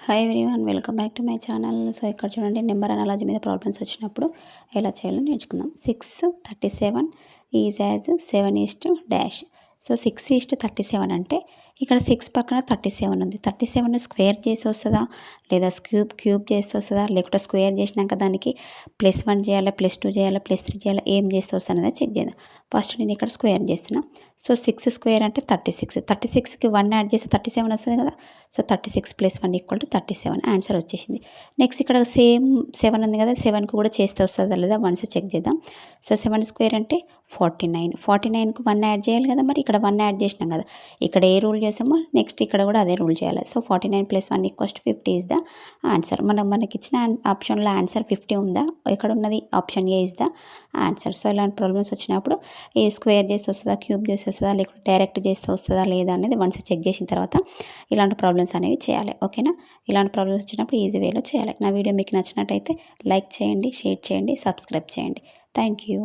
Hi everyone, welcome back to my channel. So ఇక్కడ చూడండి, number analogy మీద problems వచ్చినప్పుడు ఎలా చేయాలో నేర్చుకుందాం. 6:37 ఈజ్ యాజ్ 7:-- సో 6:37 అంటే ఇక్కడ 6 పక్కన 37 ఉంది. 37 స్క్వేర్ చేసి వస్తుందా, లేదా క్యూబ్ చేస్తే వస్తుందా, లేకుంటే స్క్వేర్ చేసినాక దానికి +1 చేయాలా, +2 చేయాలా, +3 చేయాలా, ఏం చేస్తే వస్తుంది అనేది చెక్ చేద్దాం. ఫస్ట్ నేను ఇక్కడ స్క్వేర్ చేస్తున్నా. సో 6 స్క్వేర్ అంటే 36. 36కి 1 యాడ్ చేస్తే 37 వస్తుంది కదా. సో 36 + 1 = 37 ఆన్సర్ వచ్చేసింది. నెక్స్ట్ ఇక్కడ సేమ్ 7 ఉంది కదా, 7కి కూడా చేస్తే వస్తుందా లేదా వన్స్ చెక్ చేద్దాం. సో 7 స్క్వేర్ అంటే 49. 49కి 1 యాడ్ చేయాలి కదా, మరి ఇక్కడ 1 యాడ్ చేసినాం కదా. ఇక్కడ ఏ రూల్ చేసామో నెక్స్ట్ ఇక్కడ కూడా అదే రూల్ చేయాలి. So 49 + 1 = 50 is the answer. మనకి ఇచ్చిన ఆప్షన్లో ఆన్సర్ 50 ఉందా, ఇక్కడ ఉన్నది option A is the answer. So ఇలాంటి ప్రాబ్లమ్స్ వచ్చినప్పుడు ఏ స్క్వేర్ చేస్తే వస్తుందా, క్యూబ్ చేస్తే వస్తుందా, లేకపోతే డైరెక్ట్ చేస్తే వస్తుందా లేదా అనేది వన్స్ చెక్ చేసిన తర్వాత ఇలాంటి ప్రాబ్లమ్స్ అనేవి చేయాలి. ఓకేనా, ఇలాంటి ప్రాబ్లమ్స్ వచ్చినప్పుడు ఈజీ వేలో చేయాలి. నా వీడియో మీకు నచ్చినట్టయితే లైక్ చేయండి, షేర్ చేయండి, సబ్స్క్రైబ్ చేయండి. Thank you.